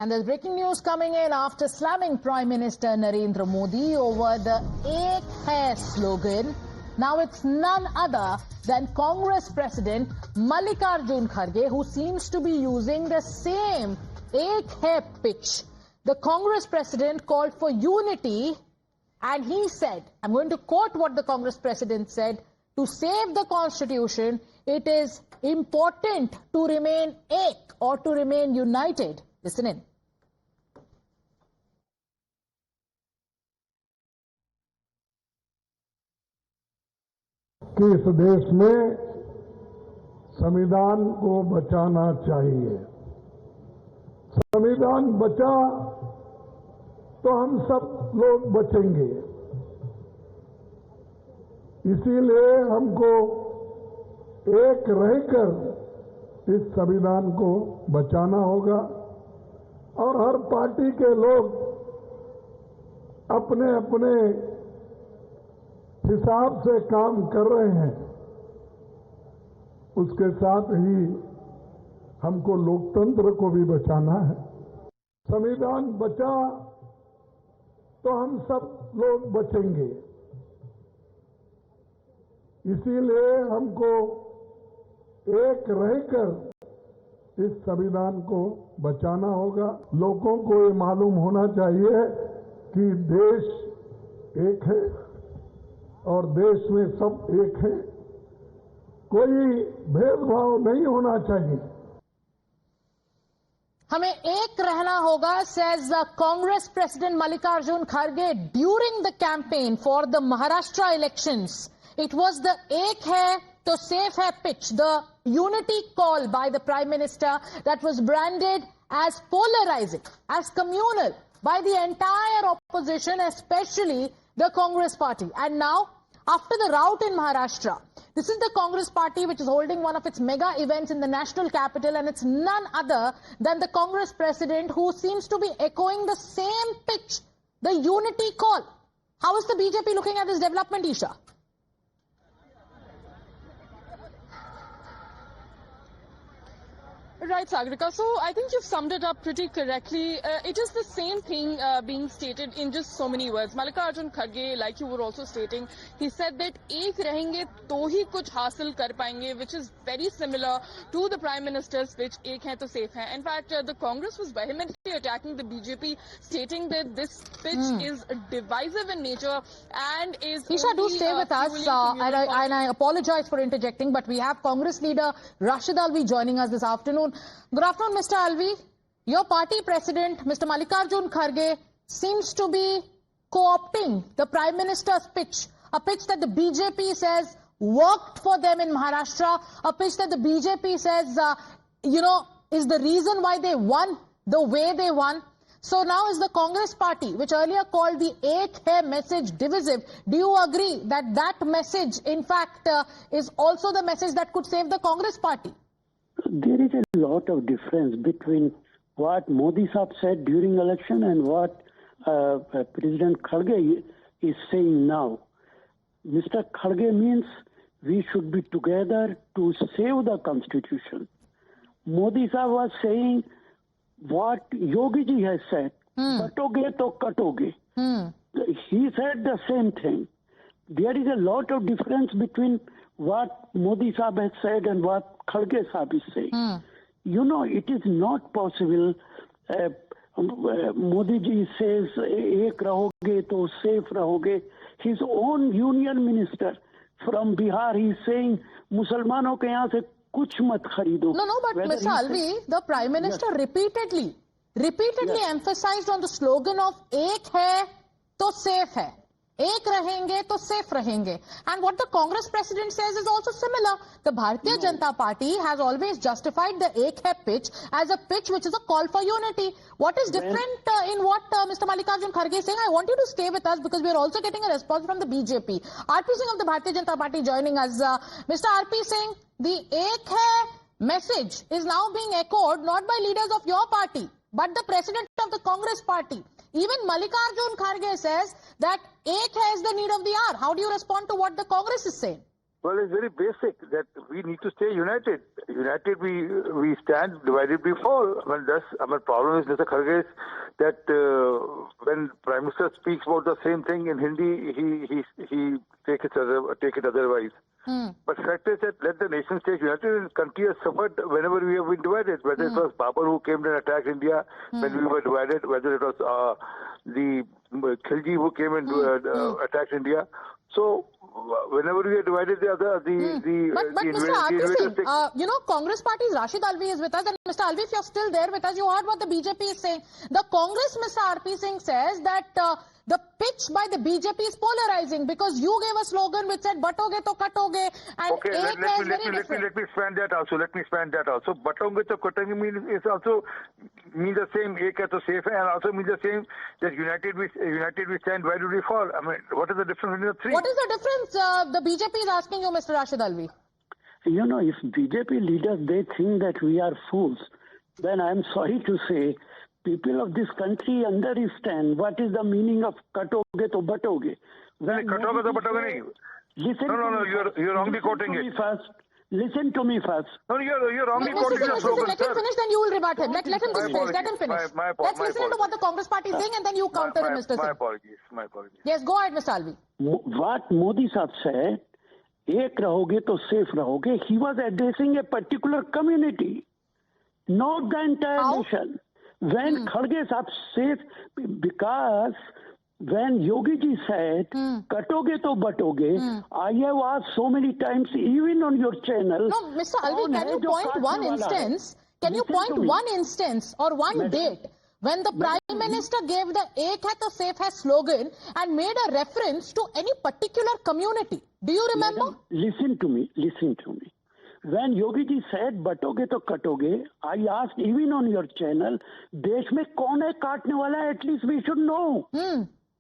And there's breaking news coming in after slamming Prime Minister Narendra Modi over the Ek Hai slogan. Now it's none other than Congress President Mallikarjun Kharge, who seems to be using the same Ek Hai pitch. The Congress President called for unity, and he said, I'm going to quote what the Congress President said, to save the Constitution, it is important to remain ek or to remain united. Listen in. कि इस देश में संविधान को बचाना चाहिए। संविधान बचा तो हम सब लोग बचेंगे। इसीलिए हमको एक रहकर इस संविधान को बचाना होगा और हर पार्टी के लोग अपने अपने हिसाब से काम कर रहे हैं। उसके साथ ही हमको लोकतंत्र को भी बचाना है। संविधान बचा तो हम सब लोग बचेंगे। इसीलिए हमको एक रहकर इस संविधान को बचाना होगा। लोगों को ये मालूम होना चाहिए कि देश एक है और देश में सब एक है। कोई भेदभाव नहीं होना चाहिए। हमें एक रहना होगा, says Congress President Mallikarjun Kharge during the campaign for the Maharashtra elections. It was the Ek Hai to Safe Hai pitch, the unity call by the Prime Minister that was branded as polarizing, as communal by the entire opposition, especially the Congress party. And now, after the rout in Maharashtra, this is the Congress party which is holding one of its mega events in the national capital, and it's none other than the Congress president who seems to be echoing the same pitch, the unity call. How is the BJP looking at this development, Isha? Right, Sagarika. So I think you've summed it up pretty correctly. It is the same thing being stated in just so many words. Mallikarjun Kharge, like you were also stating, he said that ek rahenge to hi kuch hasil kar payenge, which is very similar to the Prime Minister's speech, ek hai to safe hai. In fact, the Congress was vehemently attacking the BJP, stating that this pitch is divisive in nature and is Isha, do stay with us. And I apologize for interjecting, but we have Congress leader Rashid Alvi joining us this afternoon. Good afternoon, Mr. Alvi. Your party president, Mr. Mallikarjun Kharge, seems to be co-opting the Prime Minister's pitch, a pitch that the BJP says worked for them in Maharashtra, a pitch that the BJP says, is the reason why they won the way they won. So now is the Congress party, which earlier called the Ek Hai message divisive. Do you agree that that message, in fact, is also the message that could save the Congress party? There is a lot of difference between what Modi Saab said during election and what President Kharge is saying now. Mr. Kharge means we should be together to save the Constitution. Modi Saab was saying what Yogi ji has said, katoge to katoge. He said the same thing. There is a lot of difference between what Modi Saab has said and what Kharge Saab is saying. You know, it is not possible. Modi ji says, ek rahoge to safe rahoge. His own union minister from Bihar, he is saying, Musalmano ke yahan se kuch mat kharido. No, but Mr. Alvi, the Prime Minister repeatedly emphasized on the slogan of Ek hai to safe hai. Ek rahenge to safe rahenge. And what the Congress president says is also similar. The Bharatiya Janata Party has always justified the Ek Hai pitch as a pitch which is a call for unity. What is different in what Mr. Mallikarjun Kharge is saying? I want you to stay with us because we are also getting a response from the BJP. RP Singh of the Bharatiya Janata Party joining us. Mr. RP Singh, the Ek Hai message is now being echoed not by leaders of your party, but the president of the Congress party. Even Mallikarjun Kharge says that Ek Hai is the need of the hour. How do you respond to what the Congress is saying? Well, it's very basic that we need to stay united. United we stand, divided we fall. I mean, problem is, Mr. Kharge, that when Prime Minister speaks about the same thing in Hindi, he take it otherwise. But fact is that let the nation stay united. And country has suffered whenever we have been divided. Whether it was Babur who came and attacked India when we were divided, whether it was the Khilji who came and attacked India. So whenever we are divided, But Mr. R.P. Singh, Congress Party's Rashid Alvi is with us, and Mr. Alvi, if you're still there with us, you heard what the BJP is saying. The Congress, Mr. R.P. Singh, says that the pitch by the BJP is polarizing because you gave a slogan which said "Batoge to katoge," and okay, let me expand that also. Batoge to katoge means the same. Ek hai to safe hai, and also means the same that united we stand. Why do we fall? I mean, what is the difference between the three? What is the difference? The BJP is asking you, Mr. Rashid Alvi. If BJP leaders, they think that we are fools, then I'm sorry to say, people of this country understand what is the meaning of katoge to batoge. Katoge to batoge nahi. No, you're wrongly quoting it. Listen to me first. No, you're wrongly quoting the slogan, Let him finish, then you will rebut him. Let him just finish. Let him finish. Let's listen to what the Congress Party is saying, and then you counter him, Mr. Singh. My apologies. Yes, go ahead, Mr. Alvi. What Modi Sahab said, ek rahoge to safe rahoge, he was addressing a particular community, not the entire nation. When Kharge Sahab said, because when Yogi ji said, katoge to batoge, I have asked so many times, even on your channel. No, Mr. Alvi, can you point one instance? Can you point one instance or one date when the Prime Minister gave the Ek Hai to Safe Hai slogan and made a reference to any particular community? Do you remember? Madam, listen to me. When Yogi ji said batoge to katoge, I asked even on your channel, desh mein kaun hai kaatne wala hai? At least we should know.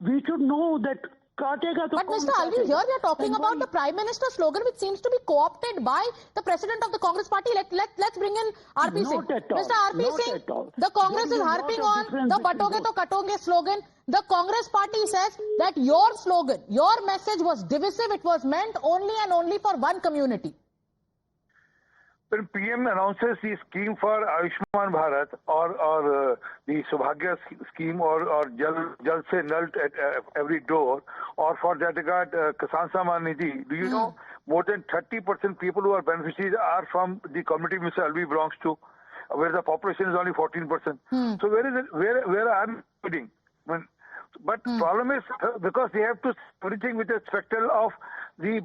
We should know that kaatega to. But Mr. Alvi, here we are talking about the Prime Minister's slogan, which seems to be co-opted by the President of the Congress Party. Let's bring in R.P. Singh. Mr. R.P. Singh, the Congress is harping on the batoge to katoge slogan. The Congress Party says that your slogan, your message was divisive. It was meant only and only for one community. When PM announces the scheme for Ayushman Bharat or the Subhagya scheme or Jal Se Nal at every door, or for that regard Kisan Samman Nidhi, do you know more than 30% people who are beneficiaries are from the community Mr. Alvi belongs to, where the population is only 14%. So where is it? Where I'm heading? But problem is because they have to everything with the spectral of the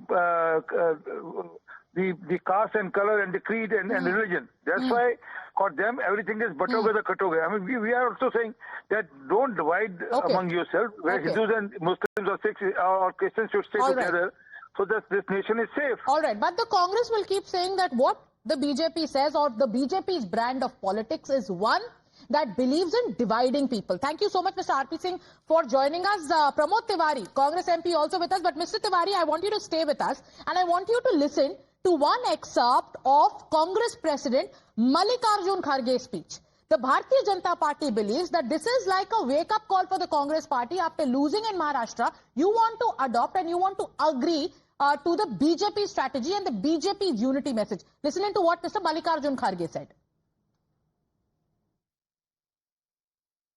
caste and color and the creed and religion. That's why for them everything is batoge to katoge. I mean, we are also saying that don't divide among yourselves, where Hindus and Muslims or Sikhs or Christians should stay together so that this nation is safe. All right, but the Congress will keep saying that what the BJP says, or the BJP's brand of politics, is one that believes in dividing people. Thank you so much, Mr. R.P. Singh, for joining us. Pramod Tiwari, Congress MP, also with us. But Mr. Tiwari, I want you to stay with us, and I want you to listen to one excerpt of Congress President Mallikarjun Kharge's speech. The Bharatiya Janata Party believes that this is like a wake-up call for the Congress Party. After losing in Maharashtra, you want to adopt and you want to agree to the BJP strategy and the BJP's unity message. Listening to what Mr. Mallikarjun Kharge said.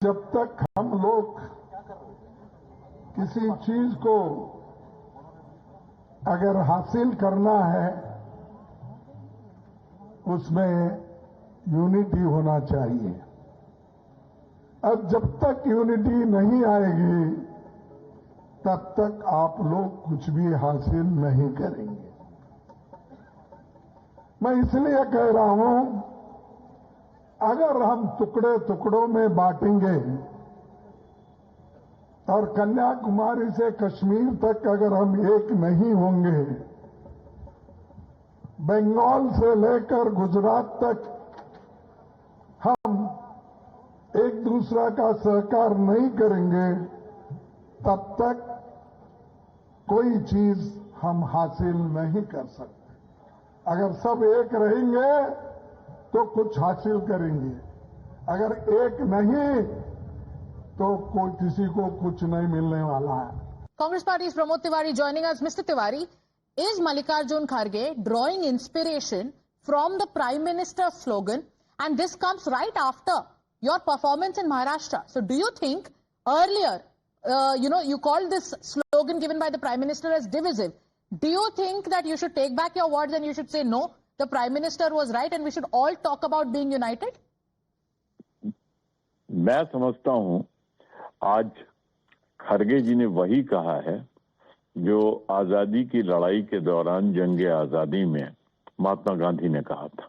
जब तक हम लोग किसी चीज को अगर हासिल करना है, उसमें यूनिटी होना चाहिए। अब जब तक यूनिटी नहीं आएगी, तब तक आप लोग कुछ भी हासिल नहीं करेंगे। मैं इसलिए कह रहा हूं, अगर हम टुकड़े टुकड़ों में बांटेंगे और कन्याकुमारी से कश्मीर तक अगर हम एक नहीं होंगे, बंगाल से लेकर गुजरात तक हम एक दूसरा का सहकार नहीं करेंगे, तब तक कोई चीज हम हासिल नहीं कर सकते। अगर सब एक रहेंगे तो कुछ हासिल करेंगे, अगर एक नहीं तो कोई किसी को कुछ नहीं मिलने वाला है। Congress Party's Pramod Tiwari joining us. Mr. Tiwari, is Mallikarjun Kharge drawing inspiration from the Prime Minister's slogan? And this comes right after your performance in Maharashtra. So do you think earlier, you called this slogan given by the Prime Minister as divisive? Do you think that you should take back your words and you should say, no, the Prime Minister was right and we should all talk about being united? मैं समझता हूं आज खरगे जी ने वही कहा है जो आजादी की लड़ाई के दौरान जंग आजादी में महात्मा गांधी ने कहा था।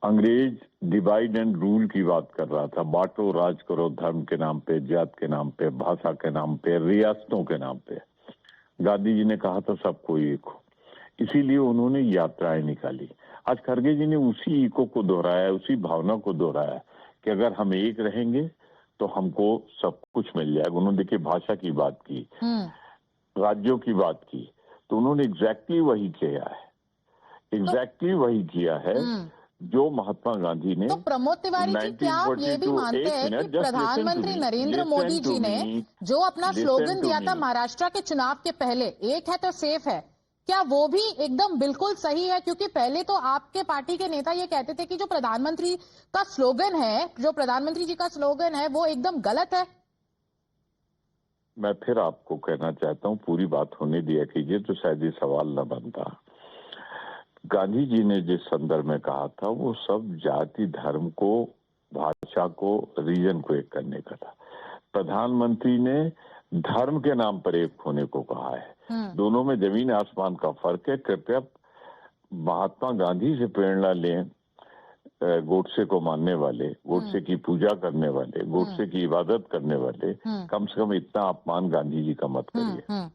अंग्रेज डिवाइड एंड रूल की बात कर रहा था, बांटो राज करो धर्म के नाम पे, जात के नाम पे, भाषा के नाम पे, रियासतों के नाम पे। गांधी जी ने कहा था सबको एक हो, इसीलिए उन्होंने यात्राएं निकाली। आज खरगे जी ने उसी इको को दोहराया, उसी भावना को दोहराया कि अगर हम एक रहेंगे तो हमको सब कुछ मिल जाएगा। उन्होंने देखिए भाषा की बात की, राज्यों की बात की, तो उन्होंने एग्जैक्टली वही किया है, एग्जैक्टली वही किया है जो महात्मा गांधी ने। तो प्रमोद तिवारी जी, क्या आप ये भी मानते हैं कि प्रधानमंत्री नरेंद्र मोदी जी ने जो अपना स्लोगन दिया था महाराष्ट्र के चुनाव के पहले, एक है तो सेफ है, क्या वो भी एकदम बिल्कुल सही है? क्योंकि पहले तो आपके पार्टी के नेता ये कहते थे कि जो प्रधानमंत्री का स्लोगन है, जो प्रधानमंत्री जी का स्लोगन है, वो एकदम गलत है। मैं फिर आपको कहना चाहता हूं, पूरी बात होने दिया कीजिए तो शायद ये सवाल न बनता। गांधी जी ने जिस संदर्भ में कहा था वो सब जाति, धर्म को, भाषा को, रीजन को एक करने का था। प्रधानमंत्री ने धर्म के नाम पर एक होने को कहा है। दोनों में जमीन आसमान का फर्क है। कृपया महात्मा गांधी से प्रेरणा लें, गोडसे को मानने वाले, गोडसे की पूजा करने वाले, गोडसे की इबादत करने वाले, कम से कम इतना अपमान गांधी जी का मत करिए।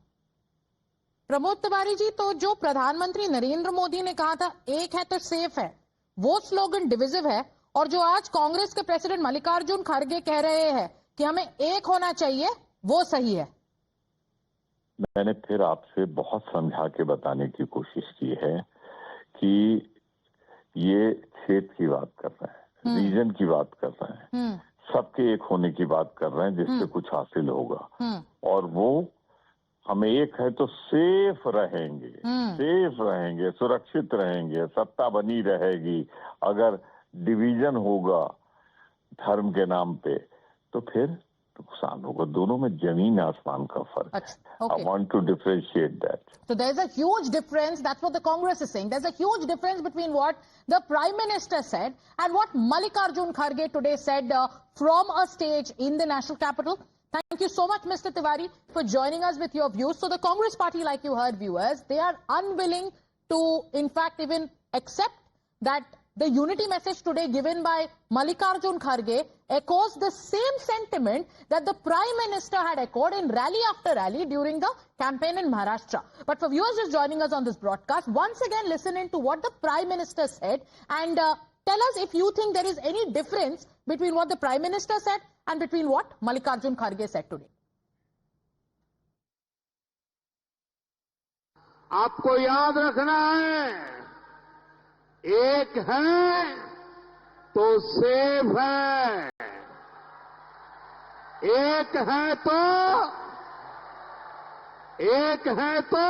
प्रमोद तिवारी जी, तो जो प्रधानमंत्री नरेंद्र मोदी ने कहा था एक है तो सेफ है, वो स्लोगन डिविजिव है, और जो आज कांग्रेस के प्रेसिडेंट मल्लिकार्जुन खड़गे कह रहे हैं कि हमें एक होना चाहिए, वो सही है। मैंने फिर आपसे बहुत समझा के बताने की कोशिश की है कि ये क्षेत्र की बात कर रहे हैं, रीजन की बात कर रहे हैं, सबके एक होने की बात कर रहे हैं जिससे कुछ हासिल होगा, और वो हमें एक है तो सेफ रहेंगे, सेफ रहेंगे, सुरक्षित रहेंगे, सत्ता बनी रहेगी। अगर डिवीजन होगा धर्म के नाम पे तो फिर नुकसान होगा। दोनों में जमीन आसमान का फर्क है। I want to differentiate that. So there's a huge difference. That's what the Congress is saying. There's a huge difference between what the Prime Minister said and what Mallikarjun Kharge today said from a stage in the national capital. Thank you so much, Mr. Tiwari, for joining us with your views. So the Congress party, like you heard, viewers, they are unwilling to, in fact, even accept that the unity message today given by Mallikarjun Kharge echoes the same sentiment that the Prime Minister had echoed in rally after rally during the campaign in Maharashtra. But for viewers just joining us on this broadcast, once again listen in to what the Prime Minister said and tell us if you think there is any difference between what the Prime Minister said and between what Mallikarjun Kharge said today. आपको याद रखना है, एक है तो safe है, एक है तो एक है तो